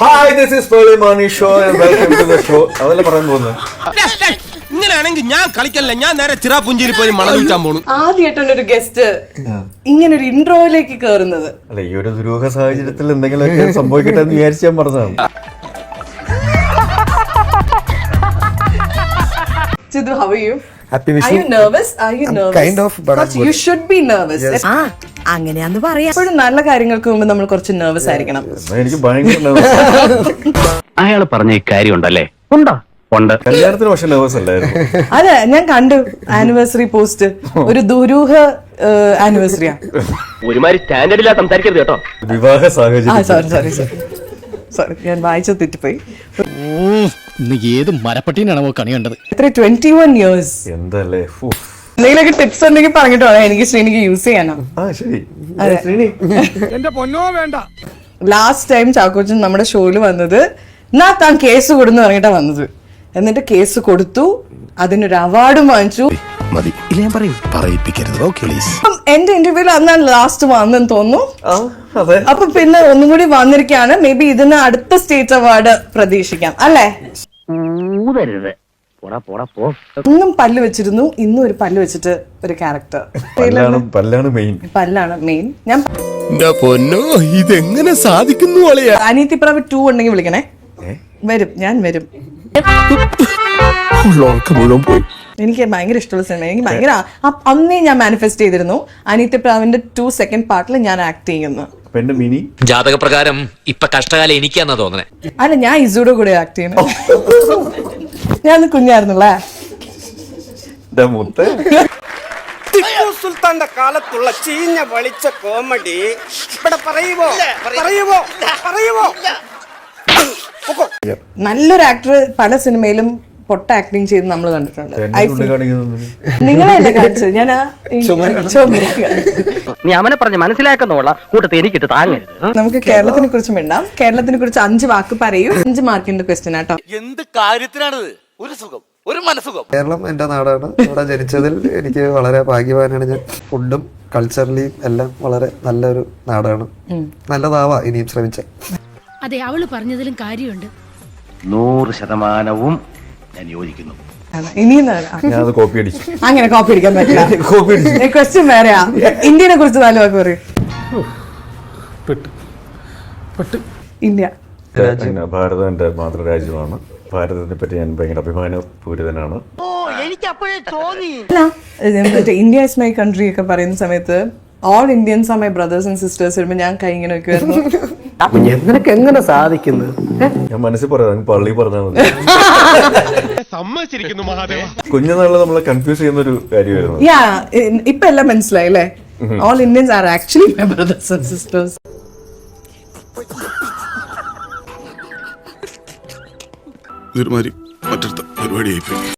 Hi this is Pearle Maaney show and welcome to the show. അതല്ല പറയാൻ പോകുന്നത്. ഇങ്ങനെയാണെങ്കിൽ ഞാൻ കളിക്കല്ല, ഞാൻ നേരെ ചിറാപുഞ്ചിയിൽ പോയി മണൽ വിൽക്കാൻ പോണു. ആദ്യമായിട്ടാണ് ഒരു ഗസ്റ്റ് ഇങ്ങനെ ഒരു ഇൻട്രോയിലേക്ക് കയറുന്നത്. അല്ല, ഈ ഒരു ദുരൂഹ സാഹചര്യത്തിൽ എന്തെങ്കിലുമൊക്കെ സംഭവിക്കട്ടെ എന്ന് വിചാരിച്ച് ഞാൻ പറഞ്ഞതാണ്. Sidhu, how are you? Happy Are you nervous? Are you nervous? Kind of, but I'm you should be nervous. അങ്ങനെയാന്ന് പറയാം. എപ്പോഴും നല്ല കാര്യങ്ങൾക്ക് മുമ്പ് നമ്മൾ കുറച്ച് നെർവസ് ആയിരിക്കണം. എന്നാ എനിക്ക് ഭയങ്കര nervous. അയാൾ പറഞ്ഞ ഇക്കാര്യം ഉണ്ടല്ലേ? ഉണ്ടോ? ഉണ്ട്. കല്യാണത്തിന് പക്ഷെ നെർവസ് അല്ലായിരുന്നു. അതെ, ഞാൻ കണ്ടു ആനിവേഴ്സറി പോസ്റ്റ്. ഒരു ദുരൂഹ ആനിവേഴ്സറിയാ. ഒരുമാതിരി സ്റ്റാൻഡേർഡിലാ സംസാരിക്കരുത് കേട്ടോ. വിവാഹ സാഹചര്യം. സോറി ഞാൻ വായിച്ചത് തെറ്റിപ്പോയി. ഏത് മരപ്പട്ടീനാണോ കണി കണ്ടത്? എത്ര 21 years. എന്തല്ലേ. എന്തെങ്കിലുമൊക്കെ ടിപ്സ് ഉണ്ടെങ്കിൽ പറഞ്ഞിട്ട് വേണം എനിക്ക് ശ്രീനിക്ക് യൂസ് ചെയ്യാനോ. ശരി. എന്റെ പൊന്നോ വേണ്ട. ലാസ്റ്റ് ടൈം ചാക്കോച്ചൻ നമ്മുടെ ഷോയിൽ വന്നത് എന്നാ താൻ കേസ് കൊടുന്ന് പറഞ്ഞിട്ടാ വന്നത്. എന്നിട്ട് കേസ് കൊടുത്തു, അതിനൊരു അവാർഡും വാങ്ങിച്ചു. എന്റെ ഇന്റർവ്യൂല് അന്നാണ് ലാസ്റ്റ് വന്നെന്ന് തോന്നുന്നു. അപ്പൊ പിന്നെ ഒന്നും കൂടി വന്നിരിക്കുകയാണ്. മേ ബി ഇതിന് അടുത്ത സ്റ്റേറ്റ് അവാർഡ് പ്രതീക്ഷിക്കാം അല്ലേ? ഇന്നും പല്ല് വെച്ചിരുന്നു, ഇന്നും ഒരു പല്ല് വെച്ചിട്ട് ഒരു ക്യാരക്ടർ. പല്ലാണ് മെയിൻ. ഞാൻ ഇതെങ്ങനെ സാധിക്കുന്നു? അനിയത്തി പ്രാവ് 2 ഉണ്ടെങ്കിൽ വിളിക്കണേ. വരും, ഞാൻ വരും. എനിക്ക് ഭയങ്കര ഇഷ്ടമുള്ള സിനിമ. എനിക്ക് ഭയങ്കര അന്നേ ഞാൻ മാനിഫെസ്റ്റ് ചെയ്തിരുന്നു അനിയത്തി പ്രാവിന്റെ 2 സെക്കൻഡ് പാർട്ടിൽ ഞാൻ ആക്ട് ചെയ്യുന്നു. ജാതകപ്രകാരം ഇപ്പൊ കഷ്ടകാലം എനിക്കാന്നാ തോന്നണേ. അല്ല, ഞാൻ ഇസുയുടെ കൂടെ ആക്ട് ചെയ്യുന്നു. ഞാൻ കുഞ്ഞായിരുന്നല്ലേ. സുൽത്താന്റെ കാലത്തുള്ള ചീഞ്ഞ വളിച്ച കോമഡി ഇവിടെ പറയുമോ? നല്ലൊരു ആക്ടർ പല സിനിമയിലും പൊട്ട ആക്ടിങ് ചെയ്ത് നമ്മൾ കണ്ടിട്ടുണ്ട്. നിങ്ങളെന്നെ കാണിച്ചത് ഞാൻ നീ അവനെ പറഞ്ഞ് മനസ്സിലാക്കുന്നോളാ കൂട്ടത്തെ എനിക്കിട്ട് താങ്ങരുത്. നമുക്ക് കേരളത്തിനെ കുറിച്ച് മിണ്ടാം. കേരളത്തിനെ കുറിച്ച് 5 വാക്ക് പറയൂ. 5 മാർക്കിന്റെ ക്വസ്റ്റ്യൻ ആട്ടോ. എന്ത് കാര്യത്തിനാണിത്? ഒരു സുഖം, ഒരു മനസുഖം. കേരളം എന്റെ നാടാണ്. ഇവിടെ ജനിച്ചതിൽ എനിക്ക് വളരെ ഭാഗ്യവാനാണ് ഞാൻ. ഫുഡും കൾച്ചറലിയും എല്ലാം വളരെ നല്ലൊരു നാടാണ്. നല്ലതാവാ ഇനിയും ശ്രമിച്ച. അതെ, അവള് പറഞ്ഞതിലും കാര്യമുണ്ട്. 100% ഞാൻ യോജിക്കുന്നു. ഇനിയും അങ്ങനെ കോപ്പി അടിക്കാൻ പറ്റില്ല. ക്വസ്റ്റ്യൻ വേറെയാ. ഇന്ത്യനെ കുറിച്ച് 4 വാക്ക് പറയൂ. ഇന്ത്യ ഭാരതം എന്റെ മാതൃരാജ്യമാണ്. ഭാരതത്തിനെ പറ്റി ഞാൻ ഭയങ്കര അഭിമാനപൂരിതനാണ്. ഇന്ത്യ ഇസ് മൈ കൺട്രി ഒക്കെ പറയുന്ന സമയത്ത് all Indians are my brothers and sisters വരുമ്പോ ഞാൻ കൈ ഇങ്ങനെ വെക്കുമായിരുന്നു. നിനക്ക് എങ്ങനെ സാധിക്കുന്നത്? ഞാൻ മനസ്സിൽ പറയാം, പള്ളി പറഞ്ഞാൽ മതി. സമ്മതിച്ചിരിക്കുന്നു മഹാദേവ. കുഞ്ഞുനാളിൽ നമ്മളെ കൺഫ്യൂസ് ചെയ്യുന്ന ഒരു കാര്യമായിരുന്നു. ഇപ്പൊ എല്ലാം മനസ്സിലായി അല്ലേ? All Indians are actually my brothers and sisters. മറ്റടുത്ത പരിപാടിയായി പോയി.